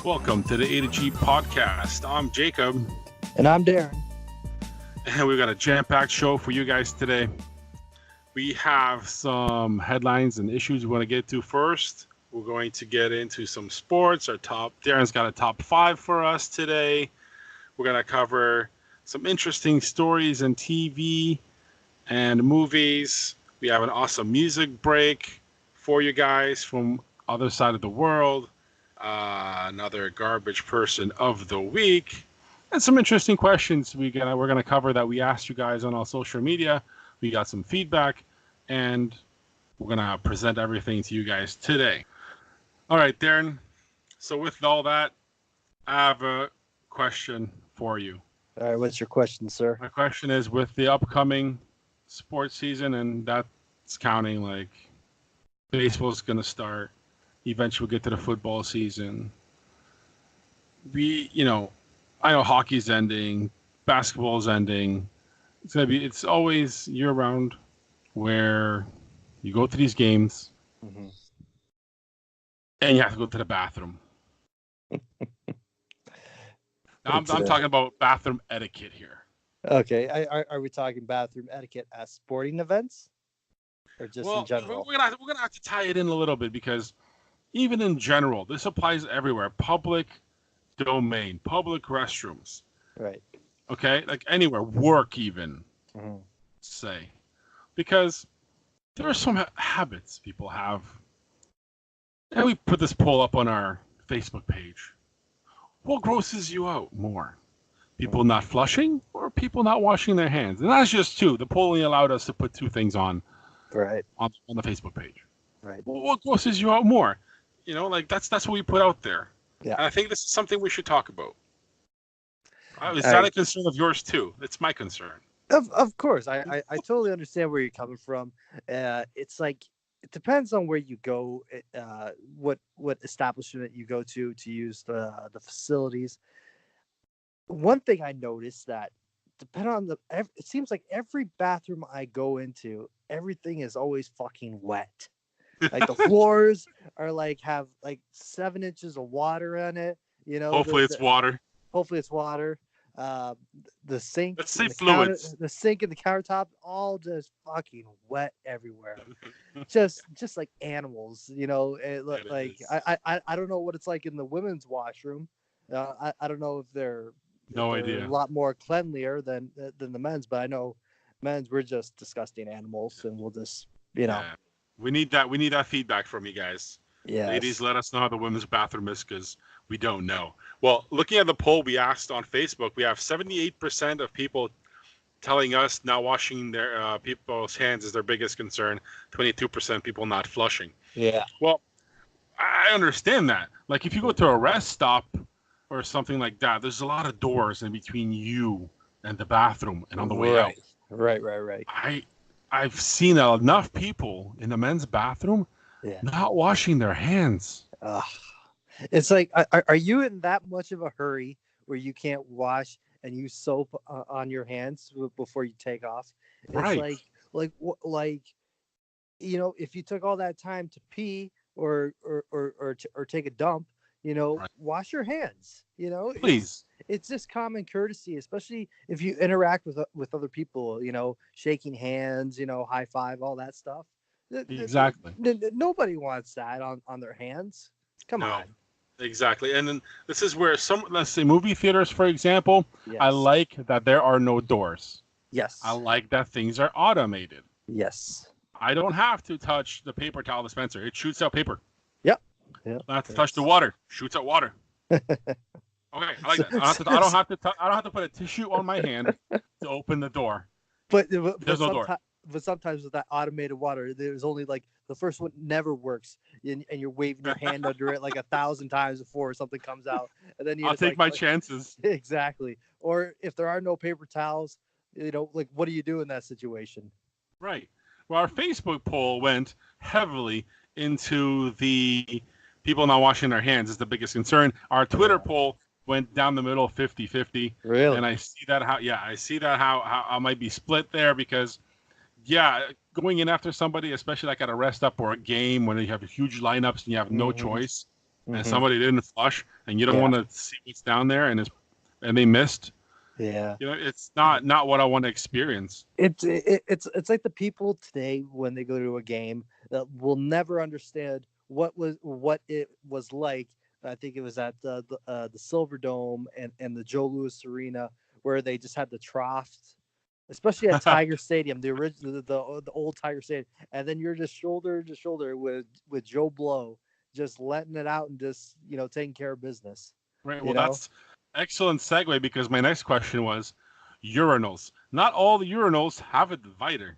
Welcome to the A to G podcast. I'm Jacob. And I'm Darren. And we've got a jam-packed show for you guys today. We have some headlines and issues we want to get to first. We're going to get into some sports. Darren's got a top 5 for us today. We're going to cover some interesting stories in TV and movies. We have an awesome music break for you guys from other side of the world. Another garbage person of the week, and some interesting questions we're gonna cover that we asked you guys on our social media. We got some feedback, and we're gonna present everything to you guys today. All right, Darren. So with all that, I have a question for you. All right, what's your question, sir? My question is, with the upcoming sports season, and that's counting, like baseball's gonna start. Eventually we'll get to the football season. I know hockey's ending, basketball's ending. It's always year round where you go to these games and you have to go to the bathroom. I'm talking about bathroom etiquette here. Okay, are we talking bathroom etiquette at sporting events, or just in general? We're gonna have to tie it in a little bit, because even in general, this applies everywhere. Public domain, public restrooms. Right. Okay? Like anywhere, work even, say. Because there are some habits people have. And we put this poll up on our Facebook page. What grosses you out more? People not flushing or people not washing their hands? And that's just two. The poll only allowed us to put 2 things on the Facebook page. Right. Well, what grosses you out more? That's what we put out there. Yeah. And I think this is something we should talk about. Is that a concern of yours too? It's my concern. Of course. I totally understand where you're coming from. It's like, it depends on where you go, what establishment you go to use the facilities. One thing I noticed that depending on it seems like every bathroom I go into, everything is always fucking wet. Like the floors are have 7 inches of water in it. Hopefully it's water. Hopefully it's water. The sink. Let's say fluids. The sink and the countertop, all just fucking wet everywhere. just like animals. I don't know what it's like in the women's washroom. I don't know if they're idea. A lot more cleanlier than the men's, but I know men's, we're just disgusting animals, and we'll just Yeah. We need that feedback from you guys. Yeah. Ladies, let us know how the women's bathroom is, because we don't know. Well, looking at the poll we asked on Facebook, we have 78% of people telling us not washing their people's hands is their biggest concern. 22% people not flushing. Yeah. Well, I understand that. Like if you go to a rest stop or something like that, there's a lot of doors in between you and the bathroom and on the way out. Right. I've seen enough people in the men's bathroom not washing their hands. It's like, are you in that much of a hurry where you can't wash and use soap on your hands before you take off? It's right. If you took all that time to pee or take a dump, right. Wash your hands. Please. It's just common courtesy, especially if you interact with other people. Shaking hands, high five, all that stuff. Exactly. Nobody wants that on their hands. Come on. Exactly. And then this is where let's say movie theaters, for example, yes. I like that there are no doors. Yes. I like that things are automated. Yes. I don't have to touch the paper towel dispenser. It shoots out paper. Yep. I don't have to touch the water. Shoots out water. Okay, I like that. I don't have to put a tissue on my hand to open the door. But there's no door. But sometimes with that automated water, there's only the first one never works, and you're waving your hand under it 1,000 times before something comes out, and then I'll take my chances. Exactly. Or if there are no paper towels, what do you do in that situation? Right. Well, our Facebook poll went heavily into the people not washing their hands is the biggest concern. Our Twitter poll went down the middle, 50-50. Really? And I see that how I might be split there, because going in after somebody, especially at a rest stop or a game when you have huge lineups and you have no choice, and Hmm. somebody didn't flush, and you don't Yeah. want to see what's down there, and they missed. Yeah. It's not what I want to experience. It's like the people today when they go to a game that will never understand what it was like. I think it was at the Silver Dome and the Joe Louis Arena where they just had the troughs, especially at Tiger Stadium, the original the old Tiger Stadium, and then you're just shoulder to shoulder with Joe Blow, just letting it out and just taking care of business. Right. You Well, know, that's excellent segue because my next question was urinals. Not all the urinals have a divider.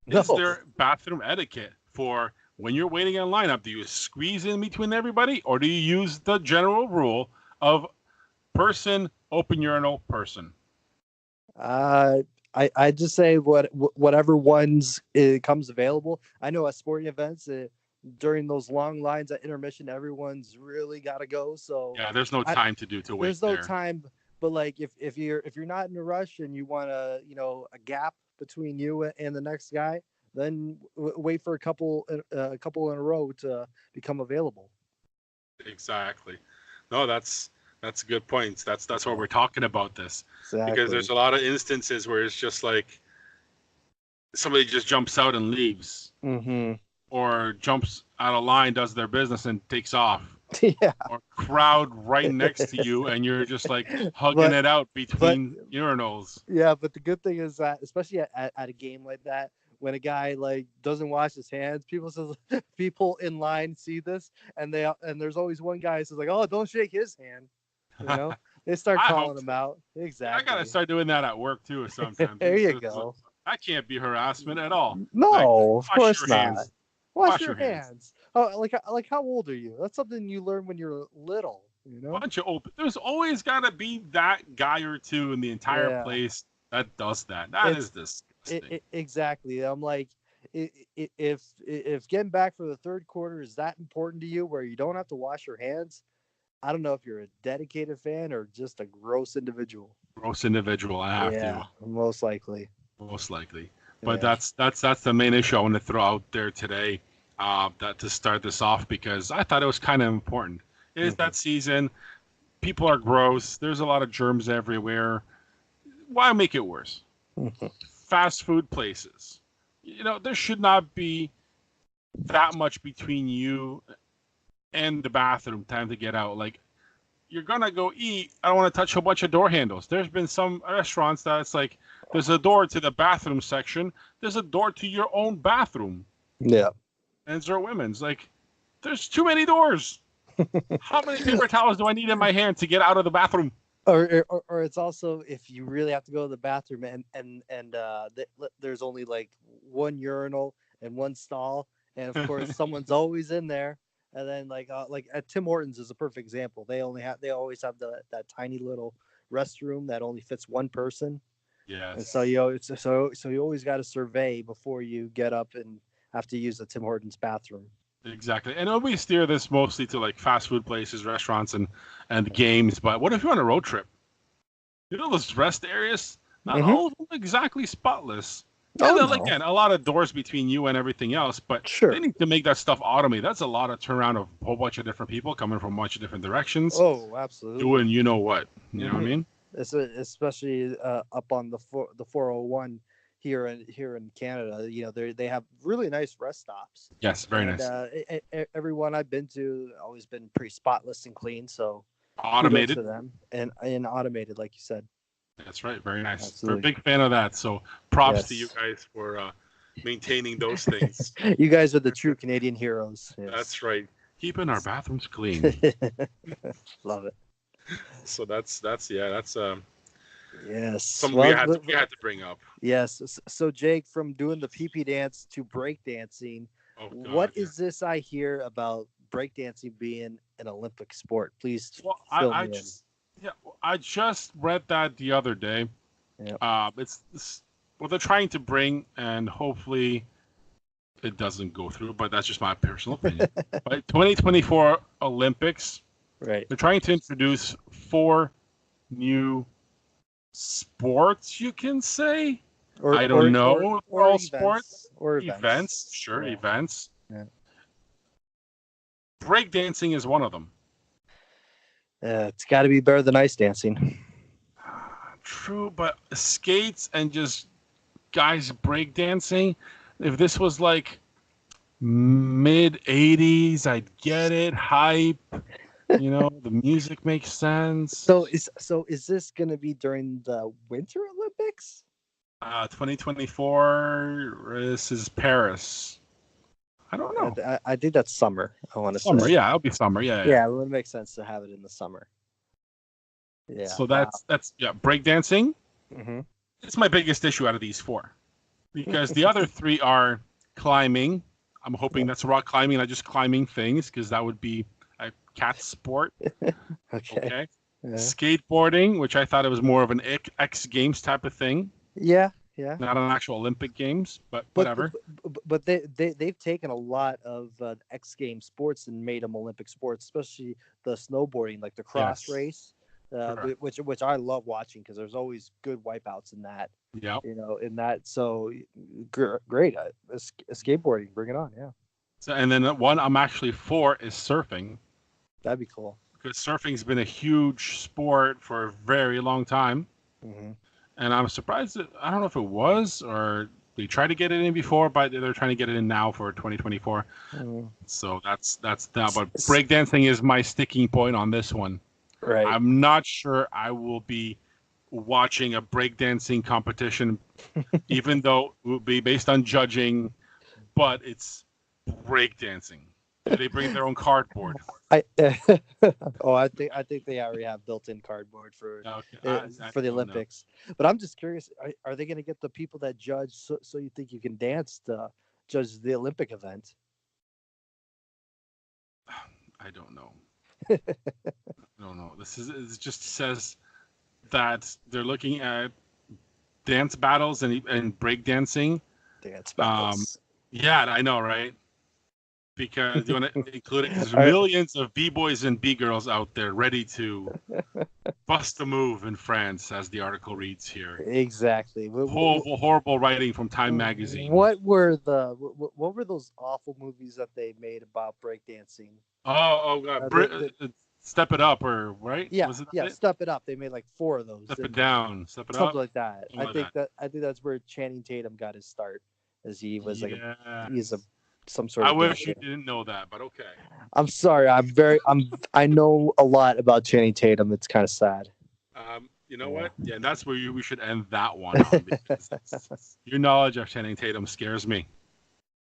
Is no, there bathroom etiquette for when you're waiting in lineup? Do you squeeze in between everybody, or do you use the general rule of person, open urinal, person? Uh, I just say whatever ones comes available. I know at sporting events during those long lines at intermission, everyone's really got to go. So Yeah, there's no I, time to wait there's no there. time. But like if you're not in a rush and you want a gap between you and the next guy, then wait for a couple in a row to become available. Exactly. No, that's a good point. That's what Yeah, we're talking about this because exactly. there's a lot of instances where it's just like somebody just jumps out and leaves, Hmm. or jumps out of line, does their business, and takes off, Yeah. or crowd right next to you, and you're just like hugging but it out but between urinals. Yeah, but the good thing is that, especially at a game like that, when a guy like doesn't wash his hands, people in line see this, and there's always one guy who says like, "Oh, don't shake his hand," you know. They start I hope calling him so. out. Yeah, I gotta Exactly. start doing that at work too. Sometimes There you go. that can't be harassment at all. Like, No, of wash course your not. hands. Wash Wash your your hands. hands. Oh, like how old are you? That's something you learn when you're little. You know. Bunch of open. There's always gotta be that guy or two in the entire Yeah. place that does that. That is It's disgusting. exactly. I'm like, if getting back for the third quarter is that important to you, where you don't have to wash your hands, I don't know if you're a dedicated fan or just a gross individual. Gross individual. I have to Yeah, most likely. most likely. But Yeah. that's the main issue I want to throw out there today. That to start this off because I thought it was kind of important. It is Hmm. that season. People are gross. There's a lot of germs everywhere. Why make it worse? Hmm. Fast food places. There should not be that much between you and the bathroom time to get out. Like, you're gonna go eat. I don't want to touch a bunch of door handles. There's been some restaurants that it's like there's a door to the bathroom section. There's a door to your own bathroom. Yeah. And it's our women's. Like, there's too many doors. How many paper towels do I need in my hand to get out of the bathroom? Or it's also if you really have to go to the bathroom and there's only like one urinal and one stall, and of course someone's always in there. And then like at Tim Hortons is a perfect example. They always have that tiny little restroom that only fits one person, and so Yes, you know it's so you always got to survey before you get up and have to use the Tim Hortons bathroom. exactly. And we steer this mostly to like fast food places, restaurants, and games. But what if you're on a road trip? Those rest areas, not Hmm. all of them exactly spotless. Yeah, Oh then no, again, a lot of doors between you and everything else, but they sure. need to make that stuff automated. That's a lot of turnaround of a whole bunch of different people coming from a bunch of different directions, Oh, absolutely. doing you know what. You know what I Hmm. mean? Especially up on the 401 here in Canada. They have really nice rest stops, Yes, very and nice. every one I've been to always been pretty spotless and clean. So kudos Automated. to them, and automated, like you said. That's right. Very nice. We're a Absolutely. big fan of that. So props to you Yes. guys for maintaining those things. You guys are the true Canadian heroes. Yes. That's right. Keeping our bathrooms clean. Love it. So that's Yes. something Well, we had to bring up. yes. So Jake, from doing the PP dance to breakdancing, Oh what God, yeah. is this I hear about breakdancing being an Olympic sport? Please Well, fill I me in. just yeah, I just read that the other day. Yeah. It's what they're trying to bring, and hopefully it doesn't go through. But that's just my personal opinion. But 2024 Olympics, Right. they're trying to introduce 4 new sports. You can say Or I or don't or know if they're or all events. sports. Or events. Events, sure, Yeah. events. Yeah. Breakdancing is one of them. It's got to be better than ice dancing. True, but skates and just guys breakdancing. If this was like mid '80s, I'd get it. Hype, the music makes sense. So is this gonna be during the Winter Olympics? 2024. This is Paris. I don't know. I think that's summer. I want to Summer, say. yeah, it'll be summer. Yeah, yeah. Yeah, it would make sense to have it in the summer. Yeah. So Wow. that's breakdancing. Mm-hmm. It's my biggest issue out of these four, because the other three are climbing. I'm hoping that's rock climbing, not just climbing things, because that would be a cat sport. Okay. Yeah. Skateboarding, which I thought it was more of an X Games type of thing, Yeah. not an actual Olympic Games, but whatever. But they've taken a lot of X Games sports and made them Olympic sports, especially the snowboarding, like the cross Yes. race, which I love watching because there's always good wipeouts in that. Yeah. In that. So great. Skateboarding, bring it on. Yeah. So, and then one I'm actually for is surfing, That'd be cool. because surfing's been a huge sport for a very long time. Mm-hmm. And I'm surprised that, I don't know if it was or they tried to get it in before, but they're trying to get it in now for 2024. Mm-hmm. So that's now. But breakdancing is my sticking point on this one. Right. I'm not sure I will be watching a breakdancing competition, even though it will be based on judging, but it's breakdancing. They bring their own cardboard. I think they already have built-in cardboard for the Olympics. But I'm just curious: are they going to get the people that judge? So you think you can dance to judge the Olympic event? I don't know. I don't know. It just says that they're looking at dance battles and breakdancing. Dance battles. Yeah, I know, right? Because you want to include it, because there's millions of B-boys and B-girls out there ready to bust a move in France, as the article reads here. Exactly. Horrible writing from Time magazine. What were those awful movies that they made about breakdancing? Oh God, Step It Up, or right? Yeah, Was it Step It Up. They made like 4 of those. Step It Down, Step It Up, something like that. I think that's where Channing Tatum got his start, as he was some sort of. I wish you didn't know that, but okay. I'm sorry. I know a lot about Channing Tatum. It's kind of sad. You know what? Yeah, that's where we should end that one on, because your knowledge of Channing Tatum scares me.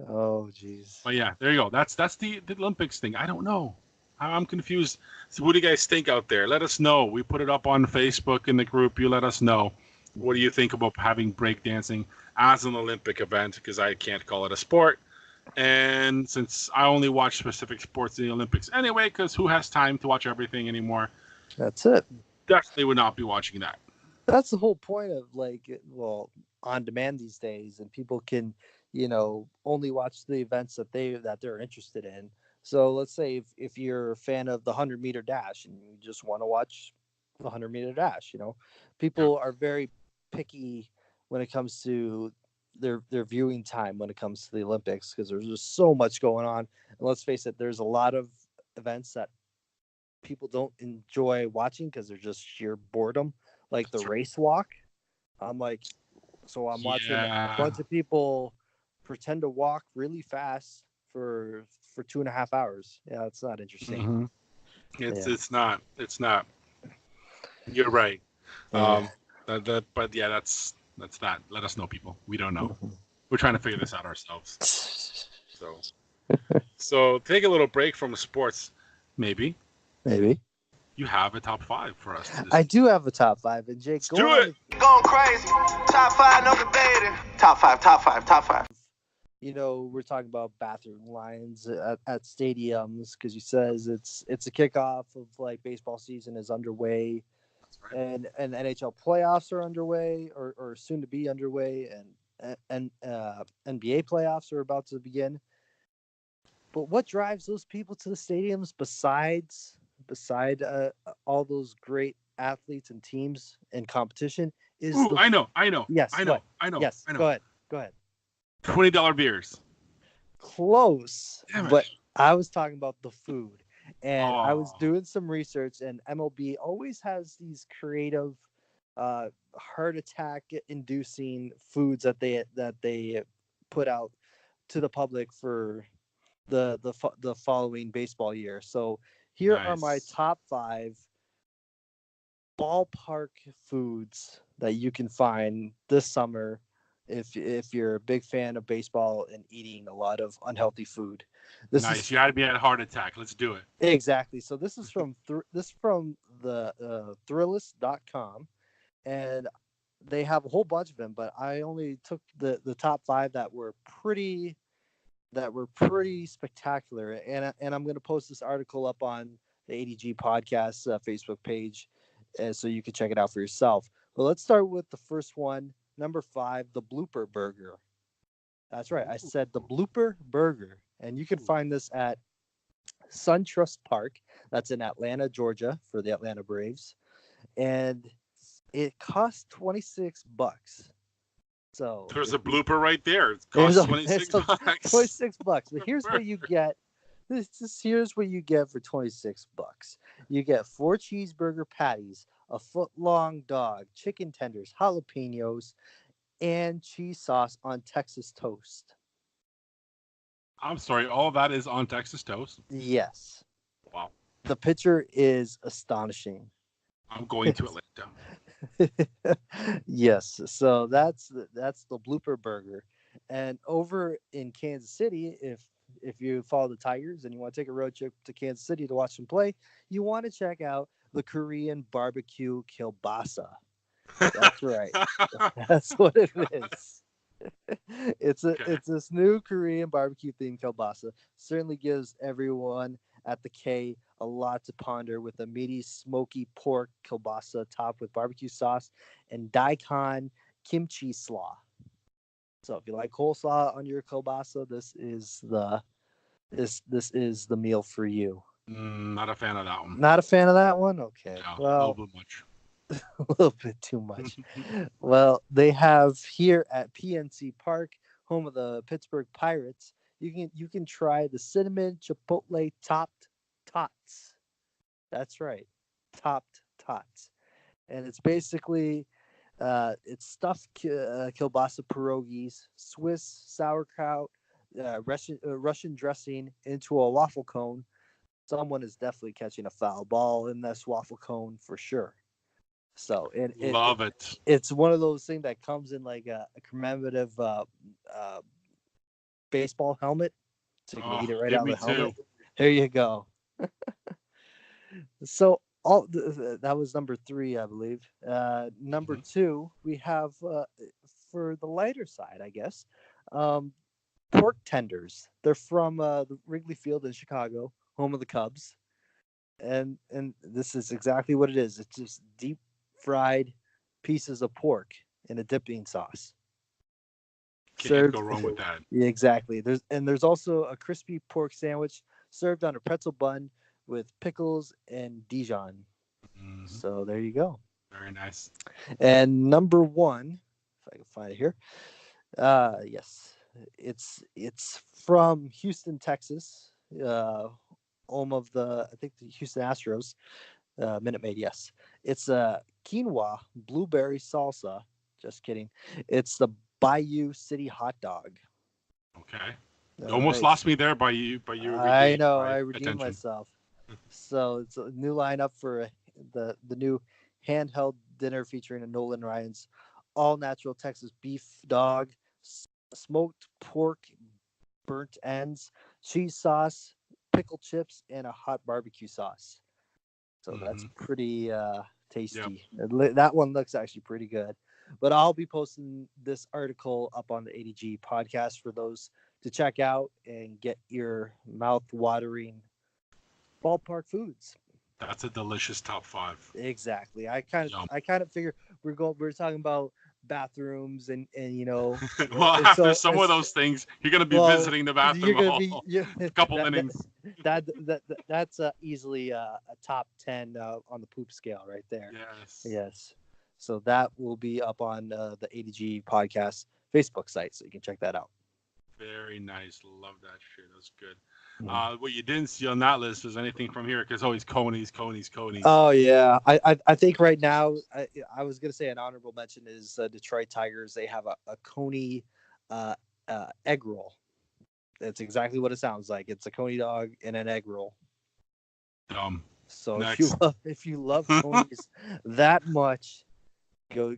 Oh, jeez. But yeah, there you go. That's the Olympics thing. I don't know. I'm confused. So what do you guys think out there? Let us know. We put it up on Facebook in the group. You let us know. What do you think about having breakdancing as an Olympic event? Because I can't call it a sport. And since I only watch specific sports in the Olympics anyway, because who has time to watch everything anymore? That's it. Definitely would not be watching that. That's the whole point of on demand these days, and people can, only watch the events that they're interested in. So let's say if you're a fan of the 100-meter dash and you just want to watch the 100-meter dash, people are very picky when it comes to their viewing time when it comes to the Olympics, because there's just so much going on. And let's face it, there's a lot of events that people don't enjoy watching because they're just sheer boredom, like the race walk. I'm watching a bunch of people pretend to walk really fast for 2.5 hours. Yeah, it's not interesting. Mm-hmm. It's not. You're right. Yeah. But yeah, that's that. Let us know, people. We don't know. We're trying to figure this out ourselves. So take a little break from sports, maybe. You have a top 5 for us. I do have a top 5, and Jake, do it. Going crazy. Top 5, no debating. Top 5. We're talking about bathroom lines at stadiums, because he says it's a kickoff of baseball season is underway. Right. And NHL playoffs are underway or soon to be underway, and NBA playoffs are about to begin. But what drives those people to the stadiums beside all those great athletes and teams and competition is I know. Yes, I know. Yes, I know. Go ahead. $20 beers. Close. Damn it. But I was talking about the food. And I was Oh, doing some research, and MLB always has these creative heart attack inducing foods that they put out to the public for the following baseball year. So here are my nice. top 5 ballpark foods that you can find this summer if you're a big fan of baseball and eating a lot of unhealthy food. This Nice. is You had me at heart attack. Let's do it. exactly. So this is from the Thrillist.com, and they have a whole bunch of them, but I only took the top 5 that were pretty spectacular. And I'm going to post this article up on the ADG podcast Facebook page, so you can check it out for yourself. But let's start with the first one, number 5, the blooper burger. That's right, I said the blooper burger, and you can find this at SunTrust Park. That's in Atlanta, Georgia, for the Atlanta Braves, and it costs $26. So There's if a you blooper right there. It There's costs a there's 26 a bucks. $26. But here's what you get. Here's what you get for $26. You get 4 cheeseburger patties, a foot-long dog, chicken tenders, jalapenos, and cheese sauce on Texas toast. I'm sorry. All that is on Texas toast. Yes. Wow. The picture is astonishing. I'm going to Atlanta. Yes, so that's the blooper burger. And over in Kansas City, if you follow the Tigers and you want to take a road trip to Kansas City to watch them play, you want to check out the Korean barbecue kielbasa. That's right. That's what it is. Okay. It's this new Korean barbecue themed kielbasa. Certainly gives everyone at the K a lot to ponder, with a meaty, smoky pork kielbasa topped with barbecue sauce and daikon kimchi slaw. So if you like coleslaw on your kielbasa, this is the meal for you. Not a fan of that one. Not a fan of that one? Okay. No, a little Well, bit much. a little bit too much. Well, they have here at PNC Park, home of the Pittsburgh Pirates, you can try the cinnamon chipotle topped tots. That's right, topped tots, and it's basically it's stuffed kielbasa pierogies, Swiss sauerkraut, Russian dressing into a waffle cone. Someone is definitely catching a foul ball in this waffle cone for sure. So Love it. it's one of those things that comes in like a commemorative uh, baseball helmet, so you can Oh, eat it right give out of me the helmet. two. There you go. So that was number 3, I believe. Number Mhm. 2, we have for the lighter side, I guess, um, pork tenders. They're from the Wrigley Field in Chicago, home of the Cubs, and this is exactly what it is. It's just deep fried pieces of pork in a dipping sauce. Can't go Served wrong with that. yeah, exactly. There's also a crispy pork sandwich served on a pretzel bun with pickles and Dijon. Hmm. So there you go. Very nice. And number 1, if I can find it here. Yes. It's from Houston, Texas. Home of I think the Houston Astros. Minute Maid, yes. It's a quinoa blueberry salsa. Just kidding. It's the Bayou City hot dog. Okay. You All almost right. lost me there by you I regained know. my I redeemed attention. myself. So it's a new lineup for the new handheld dinner featuring a Nolan Ryan's all natural Texas beef dog, smoked pork, burnt ends, cheese sauce, pickle chips, and a hot barbecue sauce. So that's Hmm. pretty Yep. tasty. That one looks actually pretty good. But I'll be posting this article up on the ADG podcast for those to check out and get your mouth watering ballpark foods. That's a delicious top 5. Exactly. Yum. I kind of figure we're talking about bathrooms and Well, and after so some of those things, you're gonna be well visiting the you're bathroom gonna be all a couple that innings. that's easily a top 10 on the poop scale right there. Yes. Yes. So that will be up on the ADG podcast Facebook site, so you can check that out. Very nice. Love that shit. That's good. What you didn't see on that list was anything from here because always Conies. Oh yeah, I think right now I was gonna say an honorable mention is Detroit Tigers. They have a Coney uh, egg roll. That's exactly what it sounds like. It's a Coney dog and an egg roll. Dumb. So Next. if you love Coney's that much, go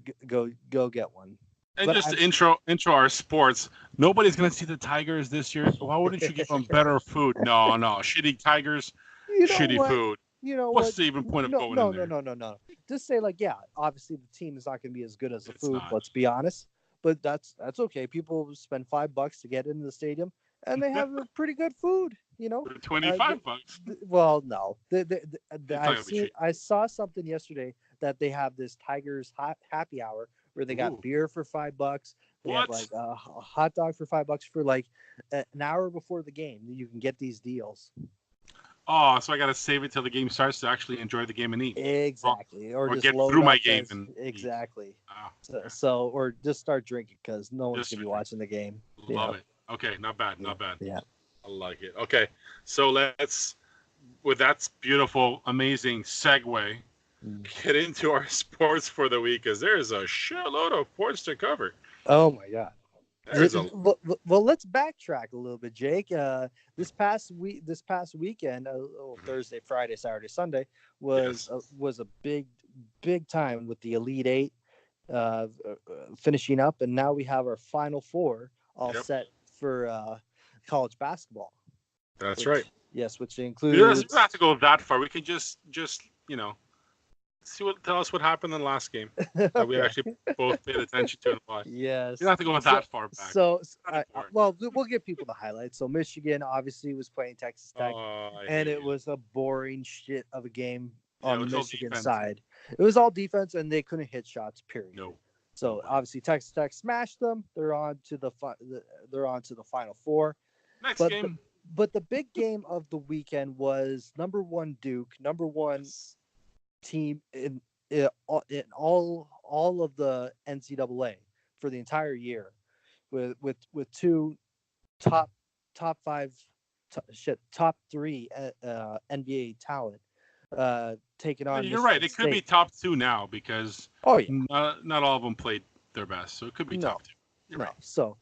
get one. And But just to intro our sports, nobody's gonna see the Tigers this year. Why wouldn't you give them better food? No, shitty Tigers, you know shitty what? food. You know What's what? the even point of No, going no, in no, there? no, no, no. Just say like, yeah, obviously the team is not going to be as good as the It's food. not. Let's be honest, but that's okay. People spend $5 to get into the stadium, and they have a pretty good food. You know, For 25 bucks. well, no, It's not gonna be cheap. I saw something yesterday that they have this Tigers happy hour where they got Ooh. beer for $5. They have What? like a hot dog for $5 for like an hour before the game. You can get these deals. Oh, so I gotta save it till the game starts to actually enjoy the game and eat. Exactly, or just get load through my up game as, and eat. exactly. Oh, okay. So, or just start drinking because no one's Just gonna be start watching the game. Love it. Okay, not bad, not bad. Yeah. I like it. Okay, so let's, with that beautiful, amazing segue, get into our sports for the week because there's a shitload of sports to cover. Oh my god. There's a Well, let's backtrack a little bit, Jake. This past weekend, Thursday, Friday, Saturday, Sunday was a big time with the Elite Eight finishing up, and now we have our Final Four all set for college basketball. That's right. Yes, which We includes. don't have to go that far. We can just tell us what happened in the last game that we actually both paid attention to and why. Yes. You don't have to go that far back. Well, we'll give people the highlights. So Michigan obviously was playing Texas Tech, and it was a boring shit of a game on the Michigan side. It was all defense, and they couldn't hit shots. Period. No. So obviously Texas Tech smashed them. They're on to the Final Four. Next game. But the big game of the weekend was number one Duke, number one team in all of the NCAA for the entire year, with two top three NBA talent taking on. You're right. It could be top two now because not all of them played their best, so it could be top two. You're right. So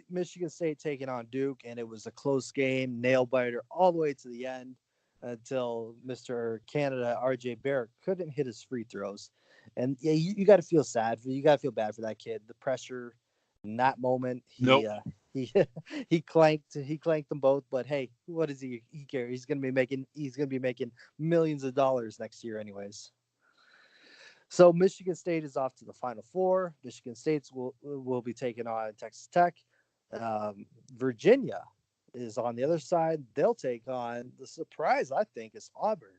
Michigan State taking on Duke, and it was a close game, nail biter all the way to the end until Mr. Canada RJ Barrett couldn't hit his free throws. And yeah, you got to feel sad. You got to feel bad for that kid. The pressure in that moment. He clanked them both. But hey, what does he care? He's gonna be making millions of dollars next year, anyways. So Michigan State is off to the Final Four. Michigan State will be taking on Texas Tech. Virginia is on the other side. They'll take on the surprise. I think is Auburn.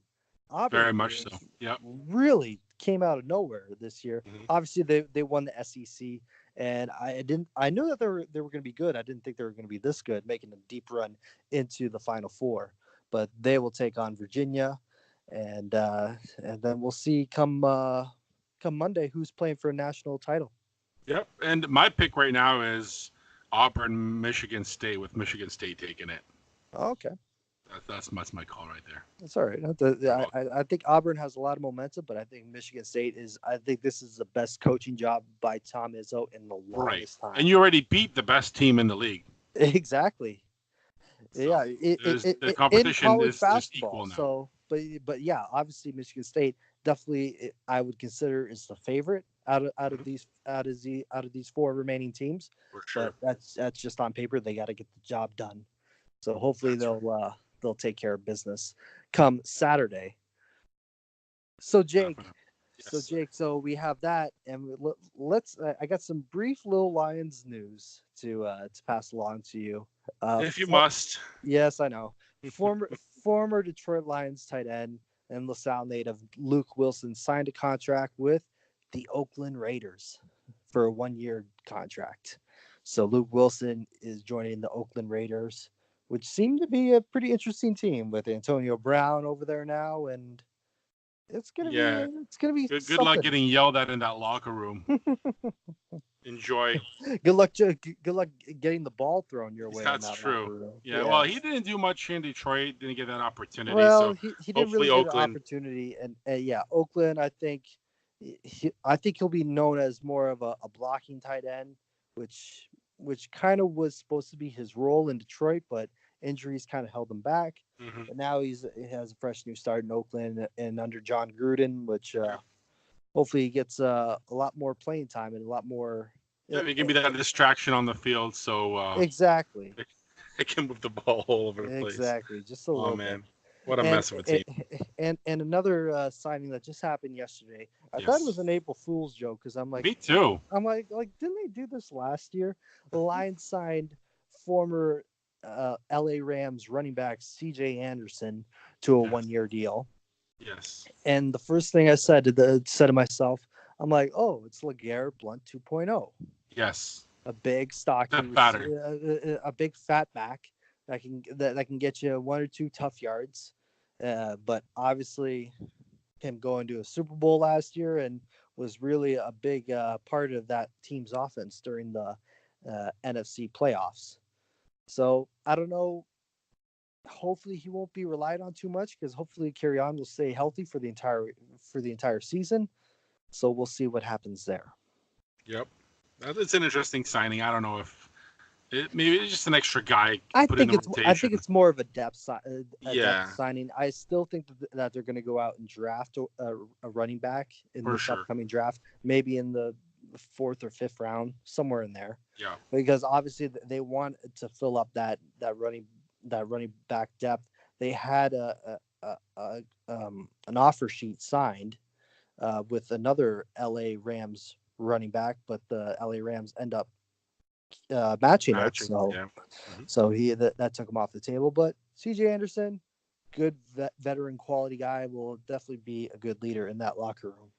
Very much so. Yeah. Really came out of nowhere this year. Mm-hmm. Obviously, they won the SEC, and I knew that they were going to be good. I didn't think they were going to be this good, making a deep run into the Final Four. But they will take on Virginia, and then we'll see come Monday who's playing for a national title. Yep. And my pick right now is Auburn, Michigan State, with Michigan State taking it. Okay. That's my call right there. That's all right. I think Auburn has a lot of momentum, but I think Michigan State is. I think this is the best coaching job by Tom Izzo in the longest time. And you already beat the best team in the league. Exactly. So yeah, the competition is equal now. So, but yeah, obviously Michigan State definitely I would consider is the favorite out of these four remaining teams. For sure. But that's just on paper. They got to get the job done. So hopefully they'll take care of business come Saturday. So Jake, so we have that, and let's. I got some brief little Lions news to pass along to you. If you must. Yes, I know. Former Detroit Lions tight end and LaSalle native Luke Wilson signed a contract with the Oakland Raiders for a 1-year contract. So Luke Wilson is joining the Oakland Raiders, which seemed to be a pretty interesting team with Antonio Brown over there now, and it's gonna be good luck getting yelled at in that locker room. enjoy. Good luck getting the ball thrown your way in That's that true. locker room. Yeah, well, he didn't do much here in Detroit. Didn't get that opportunity. Well, So he didn't hopefully really get an Oakland. opportunity, and yeah, Oakland. I think he'll be known as more of a blocking tight end, which kind of was supposed to be his role in Detroit, but injuries kind of held him back. Hmm. But now he has a fresh new start in Oakland and under John Gruden, which hopefully he gets a lot more playing time and a lot more. Yeah, he can be that distraction on the field, so Exactly. it can move the ball all over the place. Exactly, just a Oh little bit. man, what a mess of a team. And another signing that just happened yesterday. I thought it was an April Fool's joke because I'm like, me too. I'm like, didn't they do this last year? The Lions signed former L.A. Rams running back C.J. Anderson to a 1-year deal. Yes. And the first thing I said to myself, I'm like, oh, it's LeGarrette Blount 2.0. Yes. A big stocky, a big fat back that can get you 1 or 2 tough yards. But obviously, him going to a Super Bowl last year and was really a big part of that team's offense during the NFC playoffs. So I don't know. Hopefully, he won't be relied on too much because hopefully, Kerryon will stay healthy for the entire season. So we'll see what happens there. Yep. It's an interesting signing. I don't know if maybe it's just an extra guy. I think it's more of a depth signing. I still think that they're going to go out and draft a running back in this upcoming draft, maybe in the 4th or 5th round, somewhere in there. Yeah. Because obviously they want to fill up that running back depth. They had an offer sheet signed with another LA Rams running back, but the LA Rams end up matching it. So, so that took him off the table. But CJ Anderson, good veteran quality guy, will definitely be a good leader in that locker room.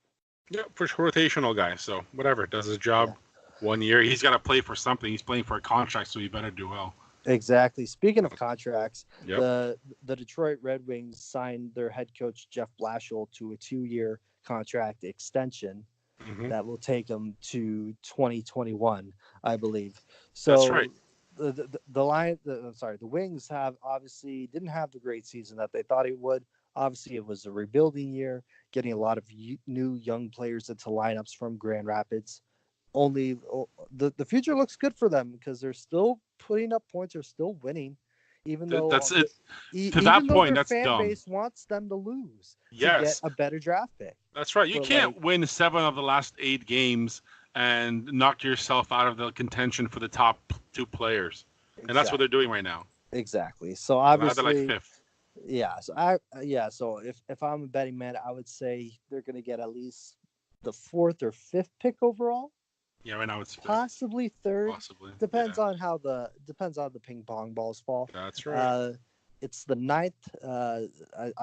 Yeah, for sure, rotational guy. So whatever, does his job. 1 year. He's got to play for something. He's playing for a contract, so he better do well. Exactly. Speaking of contracts, the Detroit Red Wings signed their head coach Jeff Blashill to a 2-year contract extension that will take him to 2021, I believe. So that's right. The Wings didn't have the great season that they thought it would. Obviously, it was a rebuilding year, getting a lot of new young players into lineups from Grand Rapids. Only the future looks good for them because they're still putting up points, they're still winning, even though that's it. To that point, their fan base wants them to lose to get a better draft pick. That's right. You can't win 7 of the last 8 games and knock yourself out of the contention for the top 2 players, and that's what they're doing right now. Exactly. So obviously, they're like 5th. Yeah. So if I'm a betting man, I would say they're going to get at least the 4th or 5th pick overall. Yeah, right now it's 5th. Possibly 3rd. Depends on the ping pong balls fall. That's right. It's the 9th. I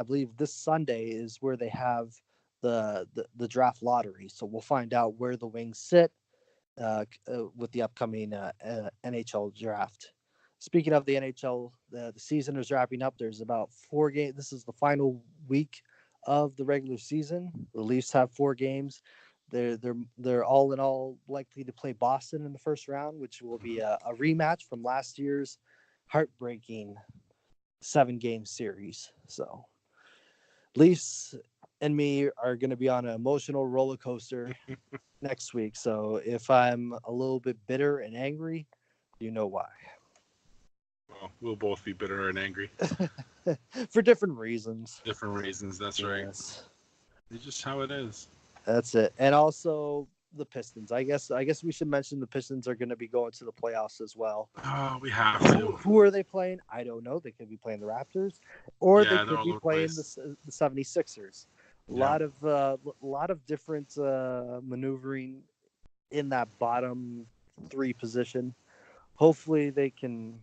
believe this Sunday is where they have the draft lottery. So we'll find out where the Wings sit with the upcoming NHL draft. Speaking of the NHL, the season is wrapping up. There's about 4 games. This is the final week of the regular season. The Leafs have 4 games. They're all in all likely to play Boston in the first round, which will be a rematch from last year's heartbreaking 7-game series. So Leafs and me are going to be on an emotional roller coaster next week. So if I'm a little bit bitter and angry, you know why. Well, we'll both be bitter and angry. For different reasons. That's right. It's just how it is. That's it. And also the Pistons. I guess we should mention the Pistons are going to be going to the playoffs as well. Oh, we have to. Who are they playing? I don't know. They could be playing the Raptors, or they could be playing the 76ers. A lot of different maneuvering in that bottom 3 position. Hopefully they can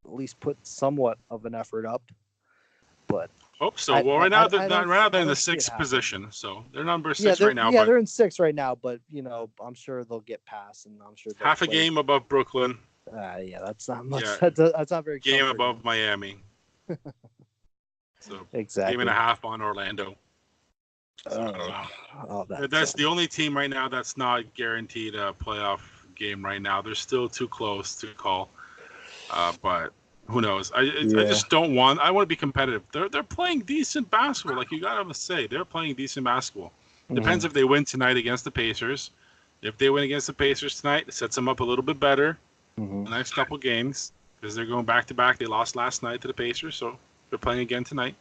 at least put somewhat of an effort up. But hope so. Right now they're in the 6th position, so they're number 6 right now. Yeah, they're in 6 right now, but I'm sure they'll get past, and I'm sure half a game above Brooklyn. Yeah, that's not much. Yeah. That's not very. Game above Miami. So exactly. Game and a half on Orlando. So, that's the only team right now that's not guaranteed a playoff game right now. They're still too close to call, but who knows? I just don't want. I want to be competitive. They're playing decent basketball. Like you gotta say, they're playing decent basketball. Depends if they win tonight against the Pacers. If they win against the Pacers tonight, it sets them up a little bit better the next couple games because they're going back to back. They lost last night to the Pacers, so they're playing again tonight.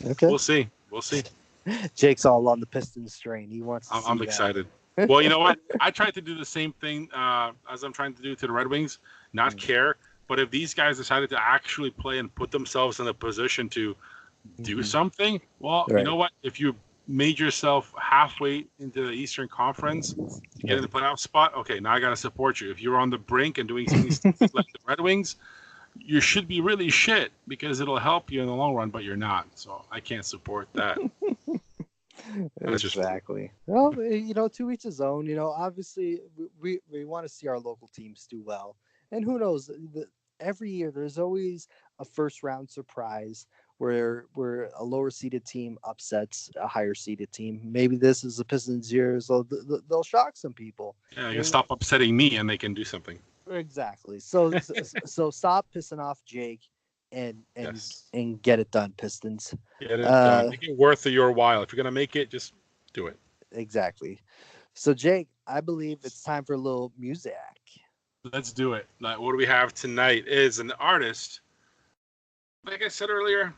Okay, we'll see. Jake's all on the Pistons train. He wants. I'm excited. Well, you know what? I tried to do the same thing as I'm trying to do to the Red Wings, not care. But if these guys decided to actually play and put themselves in a position to do something, well, you know what? If you made yourself halfway into the Eastern Conference to get in the playoff spot, okay, now I got to support you. If you're on the brink and doing things like the Red Wings, you should be really shit because it'll help you in the long run, but you're not. So I can't support that. Exactly. Well, to each his own. Obviously, we want to see our local teams do well. And who knows? Every year, there's always a first-round surprise where a lower-seeded team upsets a higher-seeded team. Maybe this is the Pistons' year, so they'll shock some people. Yeah, you can stop upsetting me, and they can do something. Exactly. So stop pissing off Jake and get it done, Pistons. Get it done. Make it worth your while. If you're gonna make it, just do it. Exactly. So Jake, I believe it's time for a little music. Let's do it. What do we have tonight is an artist. Like I said earlier,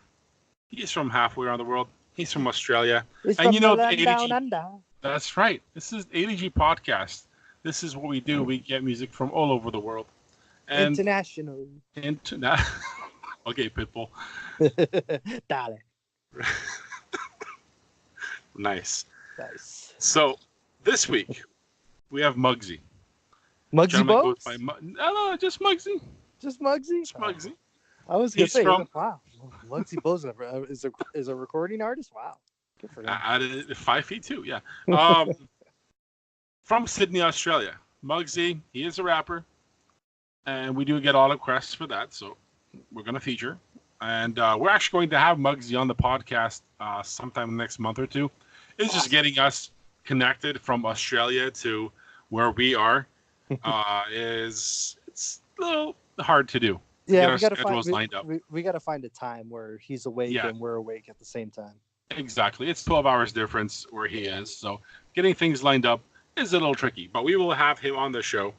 he's from halfway around the world. He's from Australia. He's and from the down under. That's right. This is ADG Podcast. This is what we do. We get music from all over the world. And international. Okay, Pitbull. Dale. Nice. So this week we have MUGZY. MUGZY Boats? No, just MUGZY. Just MUGZY? Just MUGZY. I was going to say, wow. MUGZY Boats is a recording artist? Wow. Good for him. 5 feet 2, yeah. From Sydney, Australia. MUGZY, he is a rapper. And we do get all requests for that, so we're going to feature. And we're actually going to have MUGZY on the podcast sometime in the next month or two. It's just getting us connected from Australia to where we are. It's a little hard to do. Yeah, we got to find a time where he's awake and we're awake at the same time. Exactly. It's 12 hours difference where he is. So getting things lined up is a little tricky, but we will have him on the show.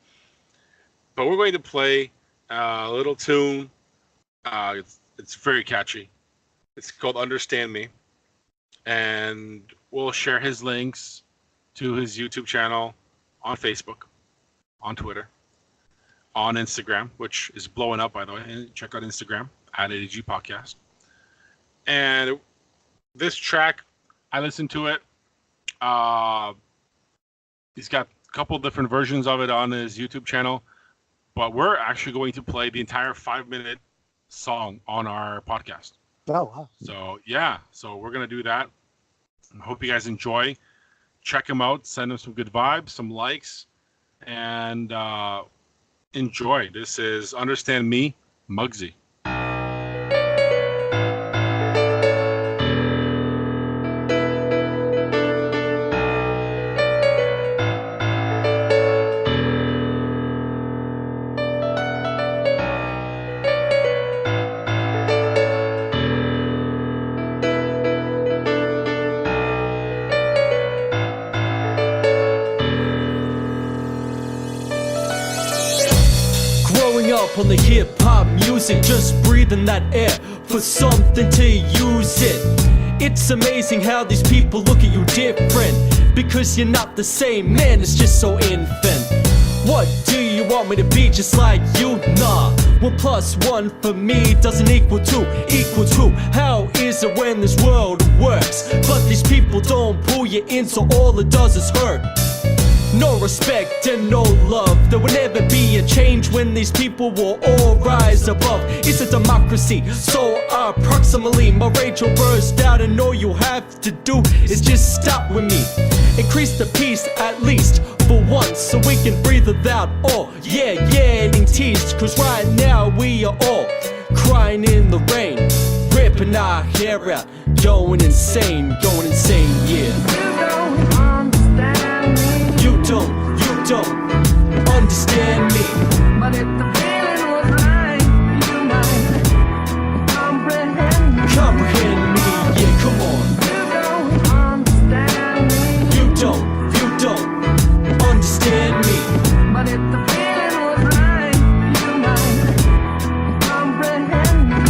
But we're going to play a little tune. It's very catchy. It's called Understand Me. And we'll share his links to his YouTube channel on Facebook, on Twitter, on Instagram, which is blowing up, by the way. And check out Instagram, @ADG Podcast. And this track, I listened to it. He's got a couple different versions of it on his YouTube channel. But we're actually going to play the entire 5-minute song on our podcast. Oh, wow. So, yeah. So we're going to do that. I hope you guys enjoy. Check him out. Send him some good vibes, some likes. And enjoy. This is Understand Me, MUGZY. On the hip-hop music, just breathing that air for something to use it. It's amazing how these people look at you different, because you're not the same, man, it's just so infant. What do you want me to be, just like you? Nah, 1 + 1 for me doesn't equal 2. How is it when this world works, but these people don't pull you in, so all it does is hurt? No respect and no love. There will never be a change when these people will all rise above. It's a democracy, so approximately my rage will burst out, and all you have to do is just stop with me. Increase the peace at least for once, so we can breathe without all. Yeah, getting teased, cause right now we are all crying in the rain, ripping our hair out, going insane, yeah. You don't understand me. But if the feeling was right, you might comprehend me. Comprehend me, yeah, come on. You don't understand me. You don't understand me. But if the feeling was right, you might comprehend me.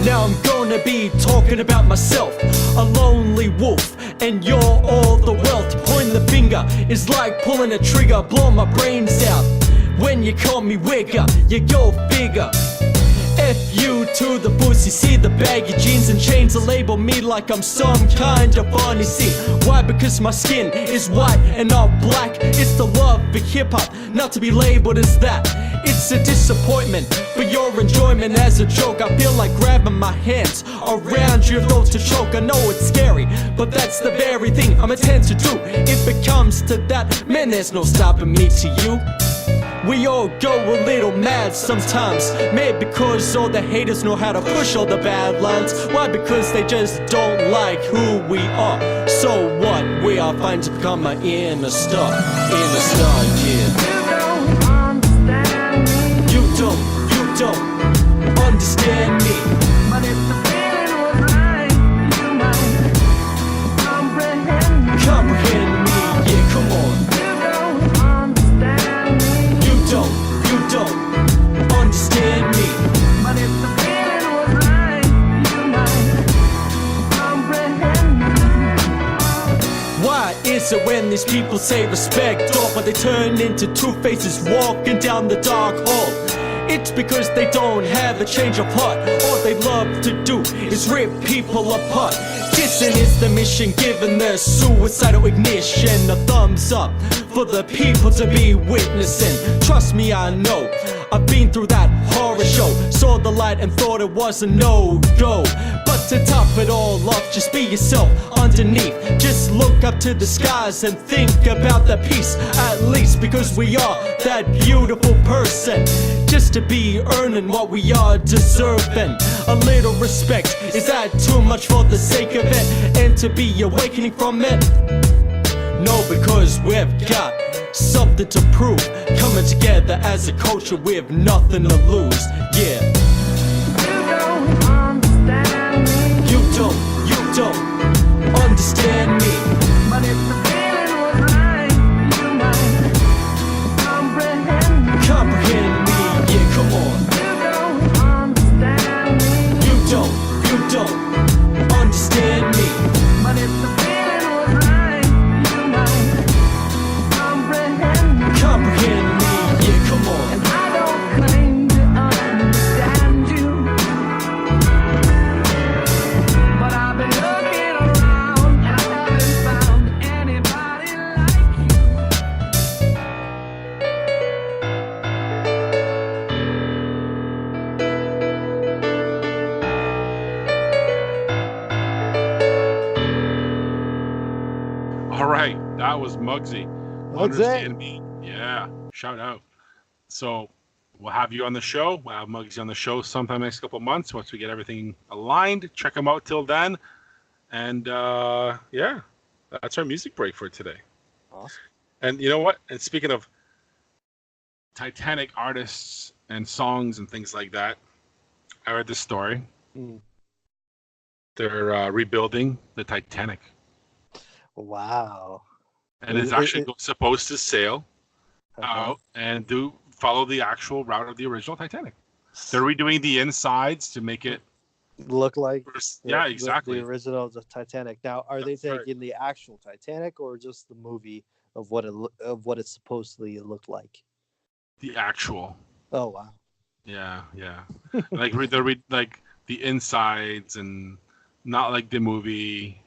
Now I'm gonna be talking about myself, a lonely wolf, and you're all the wealth. Pointing the finger is like pulling a trigger, blowing my brains out. When you call me wigger, you go figure. F you to the pussy, see the baggy jeans and chains that label me like I'm some kind of funny. See, why? Because my skin is white and not black. It's the love of hip-hop, not to be labeled as that. It's a disappointment for your enjoyment as a joke. I feel like grabbing my hands around your throat to choke. I know it's scary, but that's the very thing I'm intent to do. If it comes to that, man, there's no stopping me to you. We all go a little mad sometimes. Maybe because all the haters know how to push all the bad lines. Why? Because they just don't like who we are. So what? We are fine to become an inner star. Inner star, yeah. You don't understand You don't understand me. me. But if the feeling was right, you might comprehend me. Comprehend me, yeah, come on. You don't understand me. You don't understand me. But if the feeling was right, you might comprehend me. Why is it when these people say respect off, but they turn into two faces walking down the dark hall? It's because they don't have a change of heart. All they love to do is rip people apart. Dissing is the mission, giving their suicidal ignition a thumbs up for the people to be witnessing. Trust me, I know, I've been through that horror show. Saw the light and thought it was a no-go. But to top it all off, just be yourself underneath. Just look up to the skies and think about the peace. At least because we are that beautiful person. Just to be earning what we are deserving. A little respect, is that too much for the sake of it? And to be awakening from it? No, because we've got something to prove. Coming together as a culture with nothing to lose. Yeah. You don't understand me. You don't understand me. But if the feeling was right, you might comprehend me. Comprehend me, yeah, come on. You don't understand me. You don't understand me. But if the feeling was right, you might comprehend me. Comprehend me, yeah, come on. And I don't claim to understand you, but I've been looking around and I haven't found anybody like you. All right, that was MUGZY. MUGZY. Understand me. Yeah, shout out. So we'll have you on the show. We'll have MUGZY on the show sometime next couple of months once we get everything aligned. Check him out till then. And yeah, that's our music break for today. Awesome. And you know what? And speaking of Titanic artists and songs and things like that, I read this story. Mm. They're rebuilding the Titanic. Wow. And it's actually supposed to sail out and follow the actual route of the original Titanic. They're redoing the insides to make it look like yeah, exactly. the original the Titanic. Now, are they That's right. taking the actual Titanic or just the movie of what it supposedly looked like? The actual. Oh wow. Yeah. Like like the insides and not like the movie.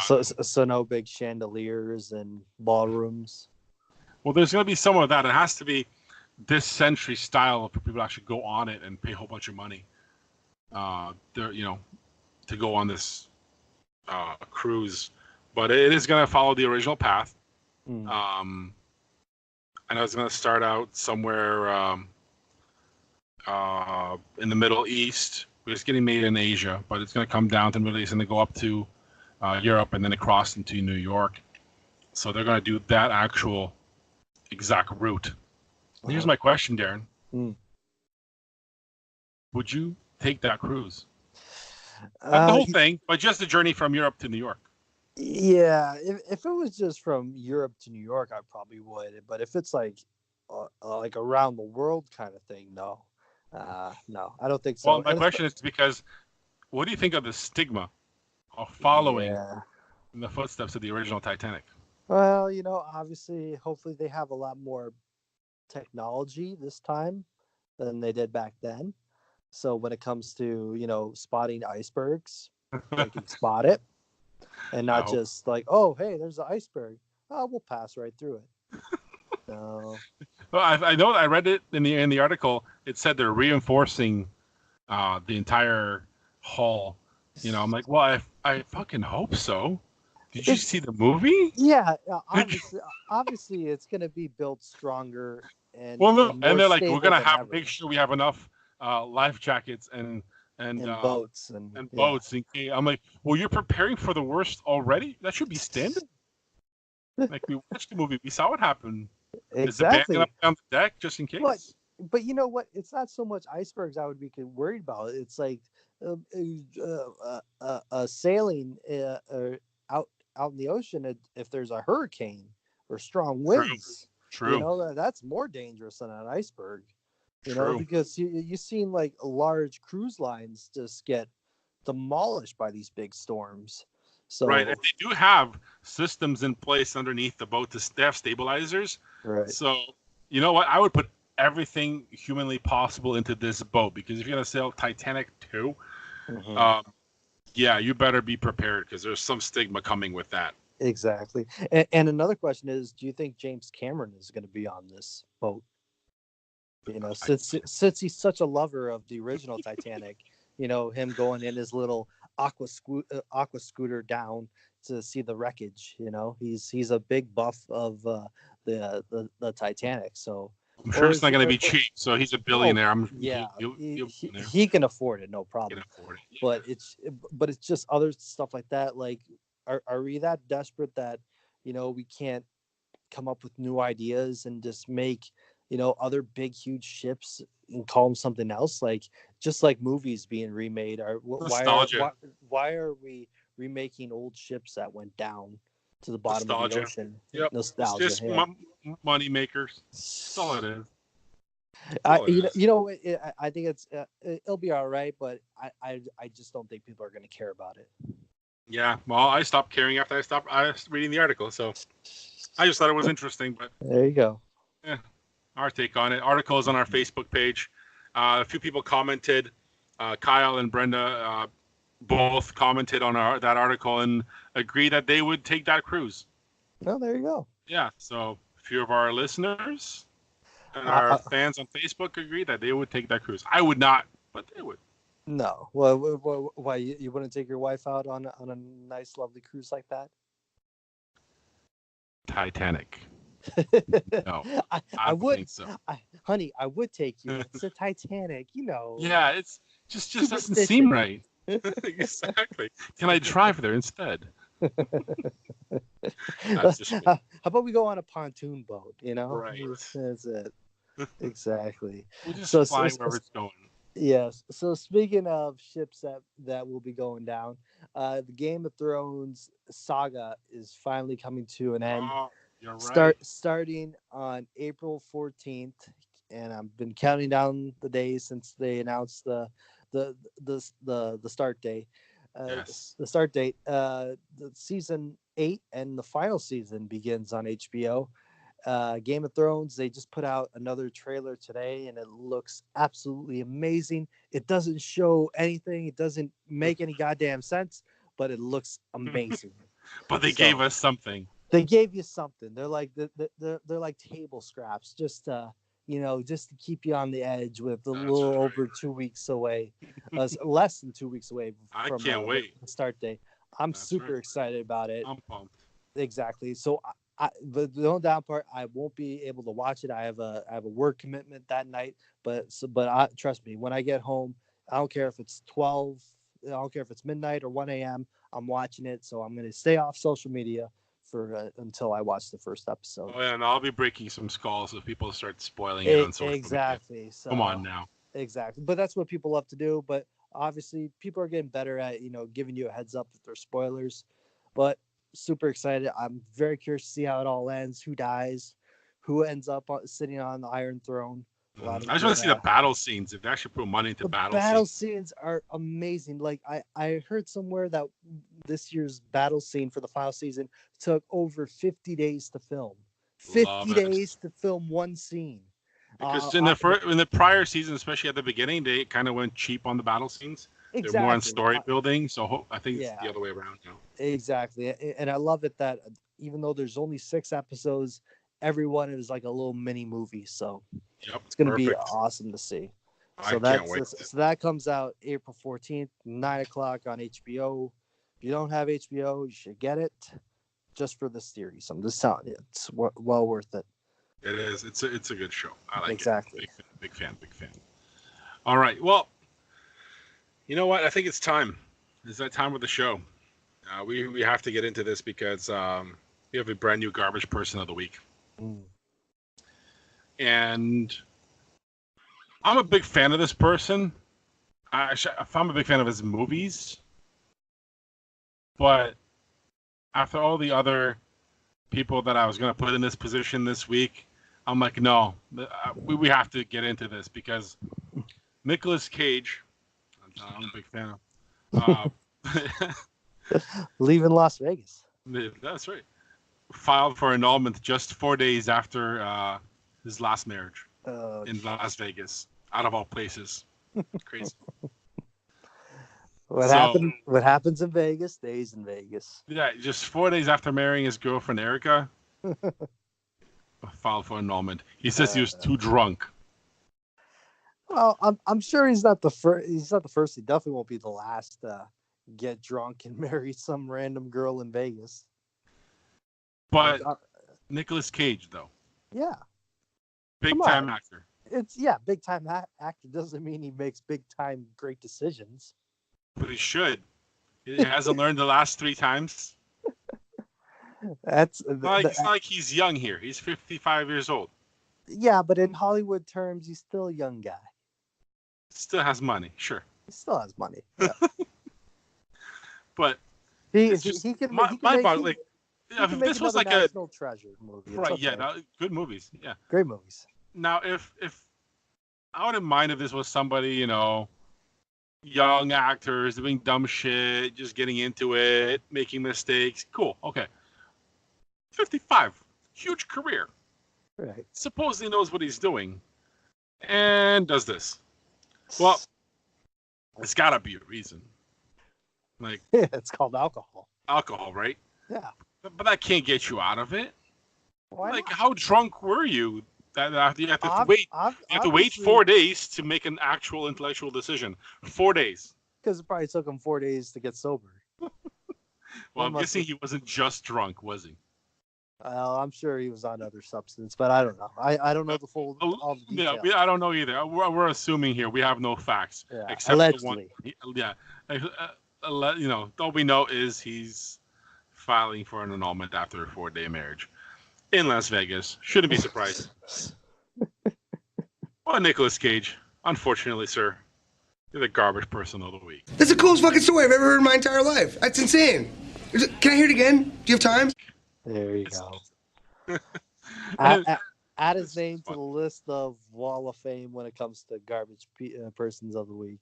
So no big chandeliers and ballrooms. Well, there's going to be some of that. It has to be this century style for people to actually go on it and pay a whole bunch of money. To go on this cruise, but it is going to follow the original path. And I was going to start out somewhere in the Middle East. It's getting made in Asia, but it's going to come down to the Middle East and then go up to Europe and then across into New York. So they're going to do that actual exact route. Here's Uh-huh. my question, Darren. Mm. Would you take that cruise? Not the whole thing, but just the journey from Europe to New York. Yeah, if it was just from Europe to New York, I probably would. But if it's like around the world kind of thing, no, no, I don't think Well, so. my And it's, question is because what do you think of the stigma of following yeah, in the footsteps of the original Titanic? well, obviously, hopefully they have a lot more technology this time than they did back then. So when it comes to spotting icebergs, they can spot it and I not hope. just like, oh, hey, there's an iceberg. Oh, we'll pass right through it. No. Well, I know I read it in the article. It said they're reinforcing the entire hull. I'm like, well, I fucking hope so. Did you see It's the movie? yeah, obviously it's going to be built stronger Well, no, and and more they're like, we're stable gonna than have ever. make sure we have enough life jackets and And boats and yeah. boats. I'm like, well, you're preparing for the worst already. That should be standard. Like we watched the movie, we saw what happened. Is the band gonna Exactly. be on the deck just in But case? but you know what? It's not so much icebergs I would be worried about. It's like sailing out out in the ocean if there's a hurricane or strong True, winds. true, That's more dangerous than an iceberg. true. Because you've seen like large cruise lines just get demolished by these big storms. Right, and So they do have systems in place underneath the boat. They have stabilizers. right. So you know what? I would put everything humanly possible into this boat because if you're gonna sail Titanic 2, Mhm. um, yeah, you better be prepared because there's some stigma coming with that. Exactly. And another question is, do you think James Cameron is going to be on this boat? I, Since he's such a lover of the original Titanic, him going in his little aqua scooter down to see the wreckage. He's a big buff of the Titanic. So, I'm sure or it's is not it? gonna be cheap. So he's a Oh, billionaire. yeah, He'll be there. he can afford it, no He can problem. afford it. But it's just other stuff like that. Like, are we that desperate that we can't come up with new ideas and just make other big huge ships and call them something else, like just like movies being remade? Nostalgia, Why are we remaking old ships that went down to the bottom of the nostalgia. ocean? Yep, it's Nostalgia, just yeah. money makers. That's all it is. That's I all it is. I think it'll be all right, but I just don't think people are going to care about it. Yeah, well, I stopped caring after I was reading the article, so I just thought it was interesting. But There you go. yeah, our take on it. Article is on our Facebook page. A few people commented. Kyle and Brenda both commented on that article and agreed that they would take that cruise. No, there you go. Yeah, so a few of our listeners and Uh, our uh, fans on Facebook agreed that they would take that cruise. I would not, but they would. no, well, why you wouldn't take your wife out on a nice, lovely cruise like that? Titanic. No, I I don't would, think so. honey, I would take you. It's a Titanic, Yeah, it's just doesn't seem right. Exactly. Can I drive there instead? That's just How about we go on a pontoon boat? right. That's it. Exactly. We'll just So, fly wherever it's going. yes. So speaking of ships that will be going down, the Game of Thrones saga is finally coming to an end. Oh, you're right. Starting on April 14th, and I've been counting down the days since they announced the start date. Yes. The start date. The season 8 and the final season begins on HBO. Game of Thrones, they just put out another trailer today and it looks absolutely amazing. It doesn't show anything, it doesn't make any goddamn sense, but it looks amazing. But they gave us something. They gave you something. They're like they're like table scraps, just just to keep you on the edge with a That's little right. over 2 weeks away, less than 2 weeks away I from can't wait. the start date. I'm That's super right. excited about it. I'm pumped. Exactly. So the only down part, I won't be able to watch it. I have a work commitment that night, but trust me, when I get home, I don't care if it's 12, I don't care if it's midnight or 1 a.m. I'm watching it. So I'm going to stay off social media for until I watch the first episode. Oh, yeah, and I'll be breaking some skulls if people start spoiling it on social media. Exactly. So, Come on now. Exactly. But that's what people love to do. But obviously, people are getting better at, giving you a heads up if there's spoilers. But super excited. I'm very curious to see how it all ends, who dies, who ends up sitting on the Iron Throne. I just want to see the battle scenes. If they actually put money into the battle scenes are amazing. Like I heard somewhere that this year's battle scene for the final season took over 50 days to film. 50 days to film one scene. Because in the prior season, especially at the beginning, they kind of went cheap on the battle scenes. Exactly. They're more on story building. So I think it's the other way around now. Exactly. And I love it that even though there's only 6 episodes, every one is like a little mini movie. So it's going to be awesome to see. So can't wait. So that comes out April 14th, 9 o'clock on HBO. If you don't have HBO, you should get it just for the series. I'm just telling you, it's well worth it. It is. It's a good show. I like exactly. it. Big fan. All right. Well, you know what? I think it's time. It's that time of the show. We have to get into this because we have a brand new garbage person of the week. And I'm a big fan of this person. I'm a big fan of his movies. But after all the other people that I was going to put in this position this week, I'm like, no, we have to get into this because Nicolas Cage, I'm a big fan of. Leaving Las Vegas. That's right. Filed for annulment just 4 days after his last marriage in Las Vegas, out of all places. Crazy. What happens in Vegas stays in Vegas. Yeah, just 4 days after marrying his girlfriend Erica, filed for annulment. He says he was too drunk. Well, I'm sure he's not the first. He's not the first. He definitely won't be the last to get drunk and marry some random girl in Vegas. But Nicolas Cage, though. Yeah. Big time actor. Big time actor doesn't mean he makes big time great decisions. But he should. He hasn't learned the last 3 times. It's not like he's young here. He's 55 years old. Yeah, but in Hollywood terms, he's still a young guy. Still has money, sure. He still has money. Yeah. But he can make if this was like National Treasure movie. Right, okay. Yeah, good movies. Yeah. Great movies. Now, if I wouldn't mind if this was somebody, young actors doing dumb shit, just getting into it, making mistakes. Cool. Okay. 55. Huge career. Right. Supposedly knows what he's doing. And does this. Well, it's got to be a reason. Like, it's called alcohol. Alcohol, right? Yeah. But that can't get you out of it. Why like, not? How drunk were you? That you have to wait 4 days to make an actual intellectual decision. 4 days. Because it probably took him 4 days to get sober. Well, I'm guessing he wasn't just drunk, was he? I'm sure he was on other substance, but I don't know. I don't know the full all the details. Yeah, I don't know either. We're assuming here. We have no facts. Yeah, except allegedly. All we know is he's filing for an annulment after a 4-day marriage in Las Vegas. Shouldn't be surprised. Well, Nicolas Cage, unfortunately, sir, you're the garbage person of the week. That's the coolest fucking story I've ever heard in my entire life. That's insane. Can I hear it again? Do you have time? There you go. Add his name to the list of Wall of Fame when it comes to garbage persons of the week.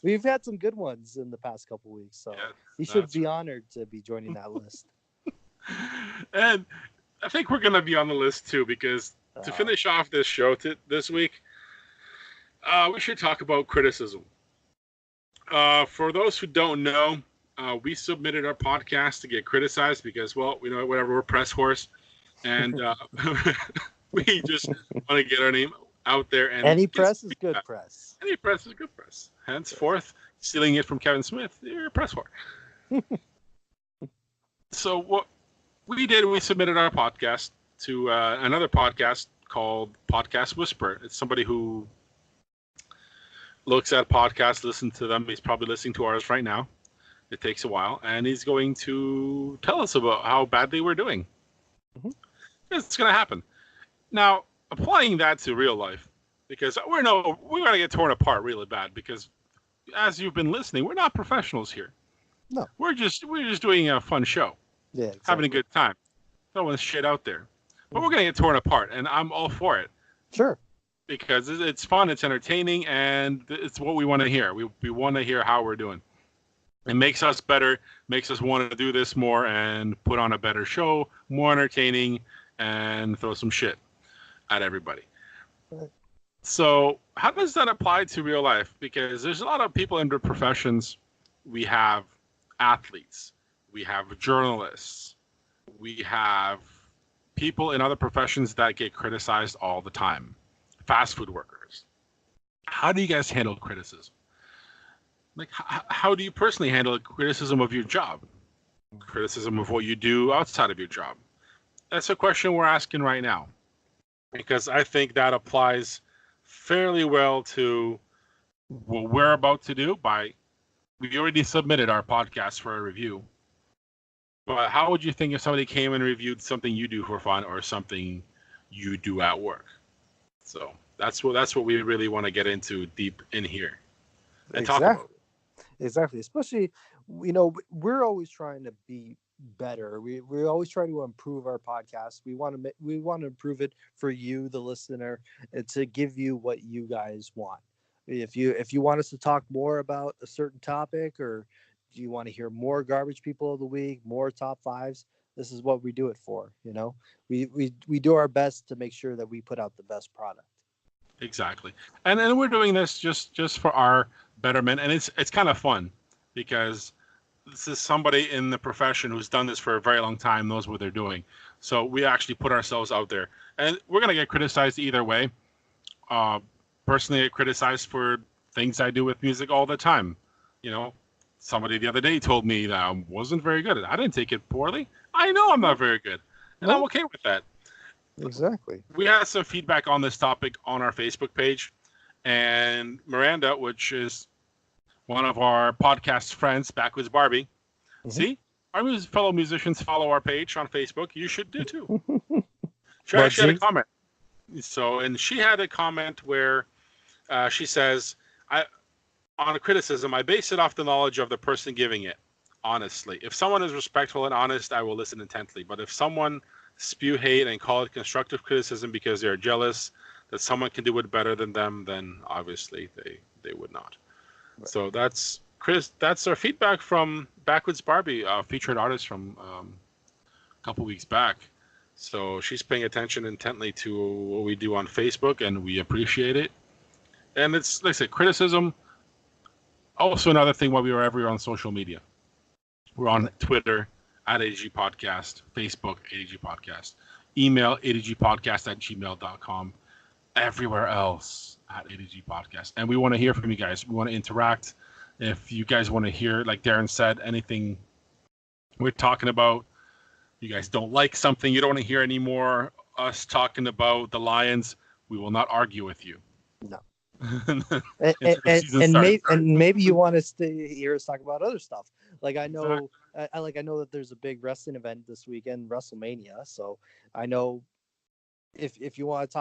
We've had some good ones in the past couple weeks, so he should be honored to be joining that list. And I think we're going to be on the list too, because to finish off this show this week, we should talk about criticism. For those who don't know, we submitted our podcast to get criticized because, well, we know whatever, we're press horse, and we just want to get our name out there. And any press is good press. Any press is good press. Henceforth, stealing it from Kevin Smith, you're a press whore. So what we did, we submitted our podcast to another podcast called Podcast Whisper. It's somebody who looks at podcasts, listens to them. He's probably listening to ours right now. It takes a while, and he's going to tell us about how badly we're doing. Mhm. It's going to happen. Now, applying that to real life, because we're going to get torn apart really bad. Because as you've been listening, we're not professionals here. No. We're just doing a fun show, Yeah, exactly. having a good time, throwing shit out there. But we're going to get torn apart, and I'm all for it. Sure. Because it's fun, it's entertaining, and it's what we want to hear. We want to hear how we're doing. It makes us better, makes us want to do this more and put on a better show, more entertaining, and throw some shit at everybody. Right. So how does that apply to real life? Because there's a lot of people in the professions. We have athletes, we have journalists, we have people in other professions that get criticized all the time. Fast food workers. How do you guys handle criticism? Like, how do you personally handle criticism of your job? Criticism of what you do outside of your job? That's a question we're asking right now. Because I think that applies fairly well to what we're about to do. We already submitted our podcast for a review. But how would you think if somebody came and reviewed something you do for fun or something you do at work? So that's what we really want to get into deep in here and talk about. Exactly. Especially, we're always trying to be better. We always try to improve our podcast. We want to improve it for you, the listener, and to give you what you guys want. If you want us to talk more about a certain topic, or do you want to hear more garbage people of the week, more top fives, this is what we do it for. We do our best to make sure that we put out the best product. Exactly. And we're doing this just for our betterment, and it's kind of fun because this is somebody in the profession who's done this for a very long time, knows what they're doing. So we actually put ourselves out there, and we're gonna get criticized either way. Personally, I get criticized for things I do with music all the time. Somebody the other day told me that I wasn't very good at it. I didn't take it poorly. I know I'm not very good, and I'm okay with that. Exactly. We had some feedback on this topic on our Facebook page, and Miranda, which is one of our podcast friends, Backwards Barbie. Mm-hmm. See, our fellow musicians follow our page on Facebook. You should do too. She actually had a comment. And she had a comment where she says, on a criticism, I base it off the knowledge of the person giving it. Honestly, if someone is respectful and honest, I will listen intently. But if someone spew hate and call it constructive criticism because they're jealous that someone can do it better than them, then obviously they would not. Right. So that's our feedback from Backwards Barbie, featured artist from a couple weeks back. So she's paying attention intently to what we do on Facebook, and we appreciate it. And it's, like I said, criticism. Also, another thing while we were ever on social media. We're on Twitter at ADG Podcast, Facebook, ADG Podcast, email adgpodcast@gmail.com, everywhere else at ADG Podcast. And we want to hear from you guys. We want to interact. If you guys want to hear, like Darren said, anything we're talking about, you guys don't like something, you don't want to hear any more us talking about the Lions, we will not argue with you. No. and maybe you want us to hear us talk about other stuff. Like I know that there's a big wrestling event this weekend, WrestleMania. So I know if you want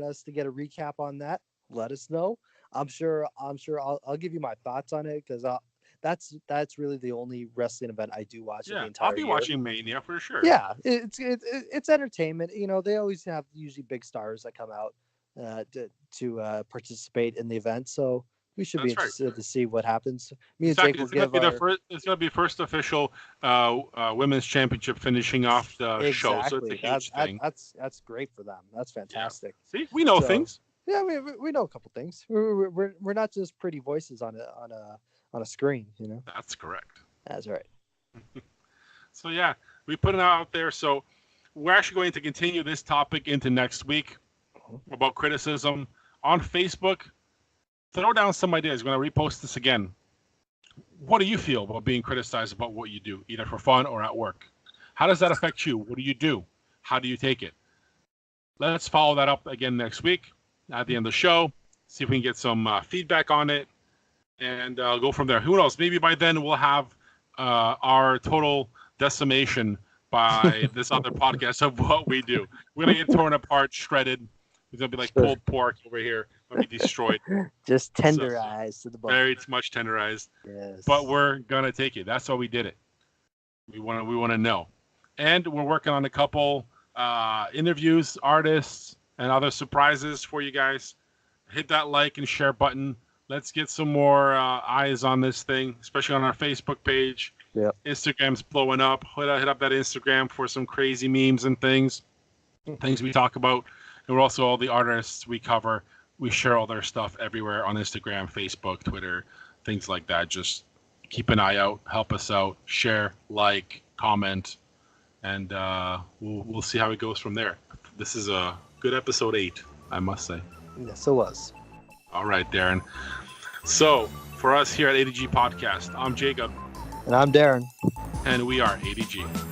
us to get a recap on that, let us know. I'm sure I'll give you my thoughts on it, because that's really the only wrestling event I do watch. Yeah, the entire I'll be year. watching Mania for sure. Yeah, it's entertainment. They always have usually big stars that come out to participate in the event, so we should be interested to see what happens. Me and Jake will give it's going to be first official women's championship finishing off the show, so it's a huge thing. That's great for them. That's fantastic. Yeah. See, we know things. Yeah, we know a couple things. We're not just pretty voices on a screen, That's correct. That's right. So yeah, we put it out there. So we're actually going to continue this topic into next week about criticism on Facebook. Throw down some ideas. We're going to repost this again. What do you feel about being criticized about what you do, either for fun or at work? How does that affect you? What do you do? How do you take it? Let's follow that up again next week at the end of the show. See if we can get some feedback on it, and go from there. Who knows? Maybe by then we'll have our total decimation by this other podcast of what we do. We're gonna get torn apart, shredded. It's gonna be like pulled pork over here. Gonna be destroyed. Just tenderized to the bone. Very much tenderized. Yes. But we're gonna take it. That's why we did it. We want to know, and we're working on a couple interviews, artists, and other surprises for you guys. Hit that like and share button. Let's get some more eyes on this thing, especially on our Facebook page. Yep. Instagram's blowing up. Hit up that Instagram for some crazy memes and things we talk about. And we're also all the artists we cover. We share all their stuff everywhere on Instagram, Facebook, Twitter, things like that. Just keep an eye out. Help us out. Share, like, comment, and we'll see how it goes from there. This is a good episode 8, I must say. Yes, it was. All right, Darren. So for us here at ADG Podcast, I'm Jacob. And I'm Darren. And we are ADG.